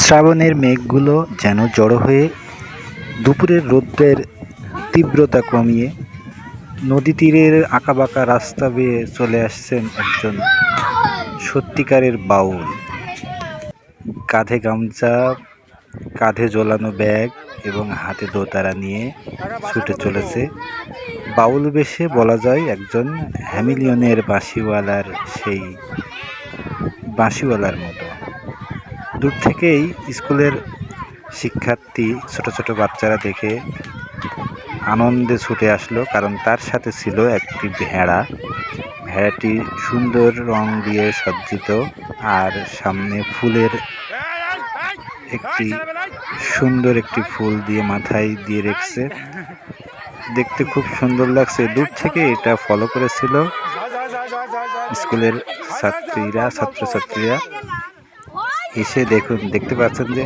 শ্রাবণের মেঘগুলো যেন জড়ো হয়ে দুপুরের রৌদ্রের তীব্রতা কমিয়ে নদী তীরের আঁকাবাঁকা রাস্তা বেয়ে চলে আসছেন একজন সত্যিকারের বাউল। কাঁধে গামছা, কাঁধে ঝোলানো ব্যাগ এবং হাতে দোতারা নিয়ে ছুটে চলেছে বাউল বেশে, বলা যায় একজন হ্যামিলিয়নের সেই বাঁশিওয়ালার মতো। দূর থেকেই স্কুলের শিক্ষার্থী ছোট ছোট বাচ্চারা দেখে আনন্দে ছুটে আসলো, কারণ তার সাথে ছিল একটি ভেড়া। ভেড়াটি সুন্দর রং দিয়ে সজ্জিত আর সামনে ফুলের একটি ফুল দিয়ে মাথায় দিয়ে রেখেছে। দেখতে খুব সুন্দর লাগছে। দূর থেকে এটা ফলো করেছিল স্কুলের ছাত্রছাত্রীরা। এসে দেখতে পাচ্ছেন যে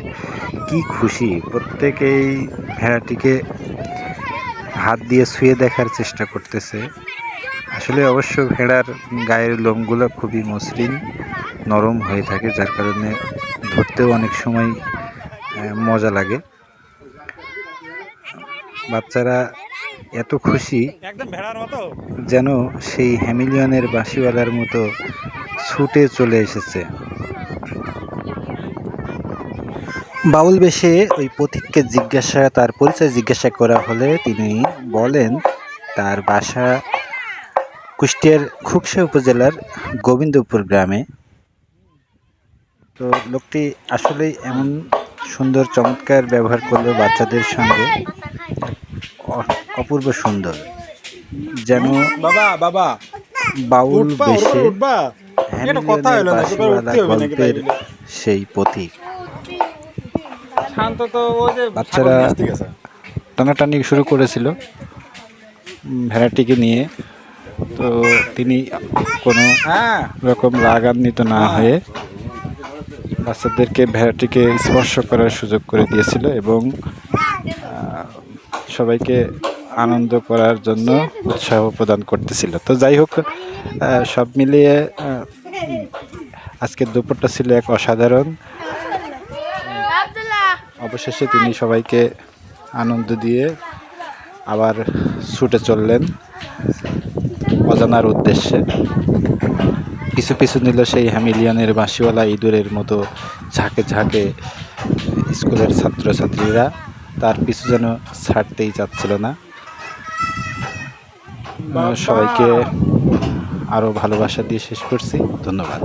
কি খুশি, প্রত্যেকেই ভেড়াটিকে হাত দিয়ে ছুঁয়ে দেখার চেষ্টা করতেছে। আসলে অবশ্য ভেড়ার গায়ের লোমগুলো খুবই মসৃণ, নরম হয়ে থাকে, যার কারণে ধরতেও অনেক সময় মজা লাগে। বাচ্চারা এত খুশি যেন সেই হ্যামিলিয়নের বাঁশিওয়ালার মতো ছুটে চলে এসেছে। বাউল বেশে ওই পথিককে তার পরিচয় জিজ্ঞাসা করা হলে তিনি বলেন তার বাসা কুষ্টিয়ার খুকশা উপজেলার গোবিন্দপুর গ্রামে। তো লোকটি আসলেই এমন সুন্দর চমৎকার ব্যবহার করলো বাচ্চাদের সঙ্গে, অপূর্ব সুন্দর, যেন বাউল বেশে গল্পের সেই পথিক। বাচ্চারা টানাটানি শুরু করেছিল ভেড়াটিকে নিয়ে। তো তিনি কোনো রকম রাগান্বিত না হয়ে বাচ্চাদেরকে ভেড়াটিকে স্পর্শ করার সুযোগ করে দিয়েছিল এবং সবাইকে আনন্দ করার জন্য উৎসাহ প্রদান করতেছিল। তো যাই হোক, সব মিলিয়ে আজকের দুপুরটা ছিল এক অসাধারণ। অবশেষে তিনি সবাইকে আনন্দ দিয়ে আবার ছুটে চললেন অজানার উদ্দেশ্যে। পিছু পিছু নিল সেই হ্যামিলিয়নের বাঁশিওয়ালা ইঁদুরের মতো ঝাঁকে ঝাঁকে স্কুলের ছাত্রছাত্রীরা। তার পিছু যেন ছাড়তেই চাচ্ছিল না। সবাইকে আরও ভালোবাসা দিয়ে শেষ করছি। ধন্যবাদ।